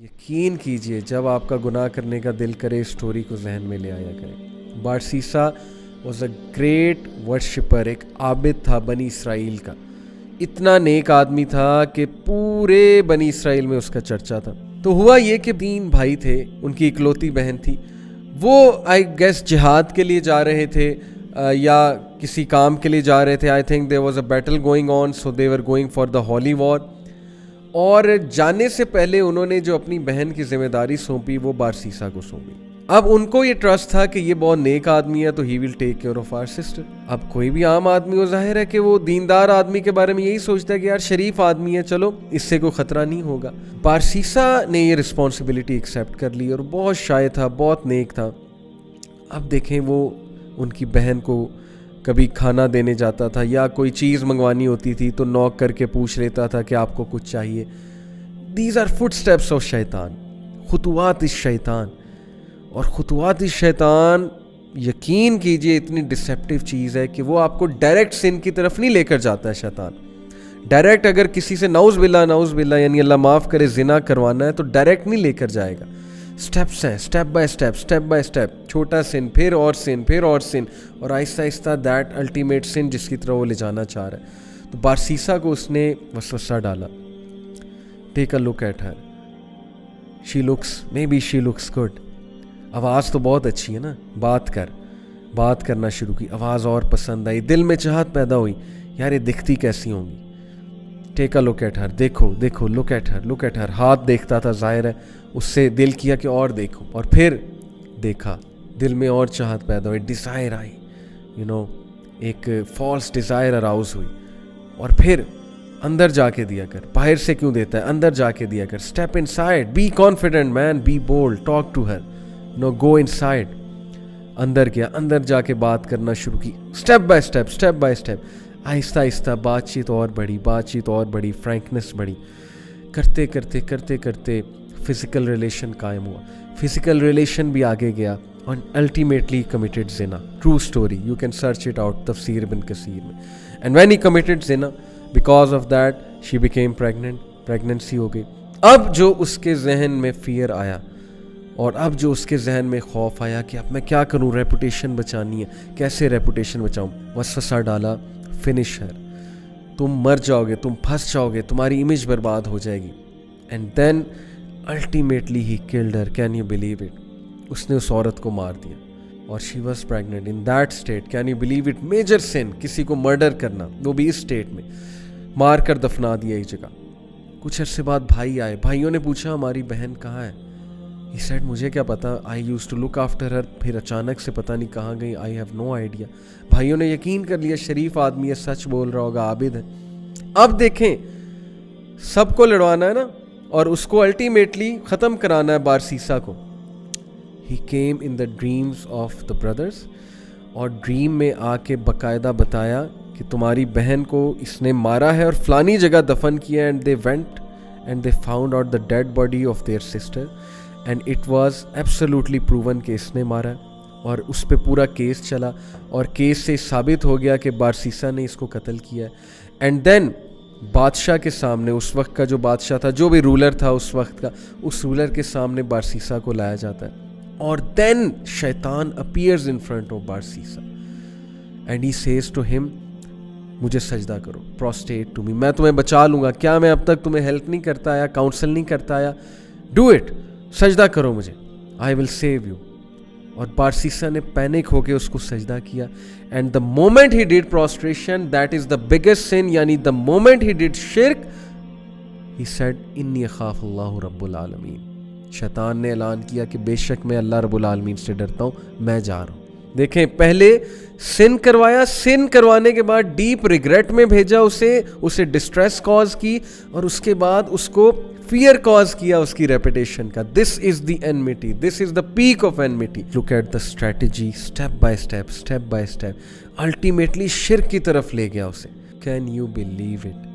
यकीन कीजिए जब आपका गुनाह करने का दिल करे इस स्टोरी को जहन में ले आया करें। बारसीसा वॉज अ ग्रेट वर्शिपर, एक आबिद था बनी इसराइल का। इतना नेक आदमी था कि पूरे बनी इसराइल में उसका चर्चा था। तो हुआ ये कि 3 भाई थे, उनकी इकलौती बहन थी। वो आई गेस जिहाद के लिए जा रहे थे या किसी काम के लिए जा रहे थे। I think there was a battle going on, so they were going for the holy war. और जाने से पहले उन्होंने जो अपनी बहन की जिम्मेदारी सौंपी वो बारसीसा को सौंपी। अब उनको ये ट्रस्ट था कि ये बहुत नेक आदमी है तो he will take care of our sister. अब कोई भी आम आदमी हो, जाहिर है कि वो दीनदार आदमी के बारे में यही सोचता है कि यार शरीफ आदमी है, चलो इससे कोई खतरा नहीं होगा। बारसीसा ने ये रिस्पॉन्सिबिलिटी एक्सेप्ट कर ली और बहुत शाय था, बहुत नेक था। अब देखें, वो उनकी बहन को कभी खाना देने जाता था या कोई चीज़ मंगवानी होती थी तो नॉक करके पूछ लेता था कि आपको कुछ चाहिए। दीज आर फुटस्टेप्स ऑफ शैतान, खुतुवात इस शैतान। और खुतुवात इस शैतान, यकीन कीजिए, इतनी डिसेप्टिव चीज़ है कि वो आपको डायरेक्ट सिन की तरफ नहीं लेकर जाता है। शैतान डायरेक्ट अगर किसी से नाउज़ बिल्ला यानी अल्लाह माफ़ करे जिना करवाना है तो डायरेक्ट नहीं लेकर जाएगा। स्टेप्स हैं, स्टेप बाय स्टेप, छोटा सिन, फिर और सिन, फिर और सिन, और आहिस्ता आहिस्ता दैट अल्टीमेट सिन जिसकी तरफ वो ले जाना चाह रहा है। तो बारसीसा को उसने वसवसा डाला। Take a look at her, she looks good. आवाज़ तो बहुत अच्छी है ना, बात करना शुरू की, आवाज़ और पसंद आई, दिल में चाहत पैदा हुई, यार ये दिखती कैसी होंगी। Take a look at her, देखो, लुक एट हर। हाथ देखता था, जाहिर है उससे दिल किया कि और देखो, और फिर देखा, दिल में और चाहत पैदा हुई, डिज़ायर आई, एक फॉल्स डिज़ायर अराउज हुई। और फिर अंदर जाके दिया कर, बाहर से क्यों देता है, अंदर जाके दिया कर। Step inside, be confident man, be bold, talk to her, go inside. अंदर गया, अंदर जाके बात करना शुरू की, step by step, Aahista Aahista बातचीत और बढ़ी, फ्रैंकनेस बढ़ी। करते करते फिजिकल रिलेशन कायम हुआ, फिजिकल रिलेशन भी आगे गया और ultimately committed Jinnah. True story, you can search it out तफसीर इब्न कसीर में। And when he committed Jinnah, because of that she became pregnant, pregnancy हो गई। अब जो उसके जहन में फियर आया और अब जो उसके जहन में खौफ आया कि अब मैं क्या करूं, रेपुटेशन बचानी है, कैसे रेपुटेशन बचाऊं, वसवसा डाला, फिनिश हर, तुम मर जाओगे, तुम फंस जाओगे, तुम्हारी इमेज बर्बाद हो जाएगी। And then ultimately he killed her, can you believe it? उसने उस औरत को मार दिया और she was pregnant in that state. Can you believe it? Major sin, किसी को मर्डर करना, वो भी इस स्टेट में, मार कर दफना दिया एक जगह। कुछ अरसे बाद भाई आए, भाइयों ने पूछा हमारी बहन कहाँ है? ही सेड मुझे क्या पता, I used to look after her. फिर अचानक से पता नहीं कहाँ गई, आई हैव नो आइडिया। भाइयों ने यकीन कर लिया शरीफ आदमी है, सच बोल रहा होगा, आबिद है। अब देखें, सबको लड़वाना है ना, और उसको अल्टीमेटली ख़त्म कराना है बारसीसा को। He came in the dreams of the brothers, और ड्रीम में आके बाकायदा बताया कि तुम्हारी बहन को इसने मारा है और फलानी जगह दफन किया। And they went and they found out the dead body of their sister and it was absolutely proven कि इसने मारा है। और उस पर पूरा केस चला और केस से साबित हो गया कि बारसीसा ने इसको कत्ल किया है। एंड देन बादशाह के सामने, उस वक्त का जो बादशाह था, जो भी रूलर था उस वक्त का, उस रूलर के सामने बारसीसा को लाया जाता है। और देन शैतान appears in front of Barsisa and he says to him, मुझे सजदा करो, प्रोस्टेट टू मी, मैं तुम्हें बचा लूँगा। क्या मैं अब तक तुम्हें हेल्प नहीं करता आया, काउंसिल नहीं करता आया? डू इट, सजदा करो मुझे, आई विल सेव यू। और बारसीसा ने पैनिक होके उसको सजदा किया। And the moment he did prostration, that is the biggest sin, यानी द मोमेंट ही डिड शिर्क, ही सेड इन्नी अखाफ अल्लाह रब्बुल आलमीन। शैतान ने ऐलान किया कि बेशक मैं अल्लाह रब्बुल आलमीन से डरता हूँ, मैं जा रहा हूँ। देखें, पहले सिन करवाया, सिन करवाने के बाद डीप रिग्रेट में भेजा उसे डिस्ट्रेस कॉज की, और उसके बाद उसको फियर कॉज किया उसकी रेपुटेशन का। This is the enmity, this is the peak of enmity. Look at the strategy, step by step, ultimately शिर्क की तरफ ले गया उसे। Can you believe it?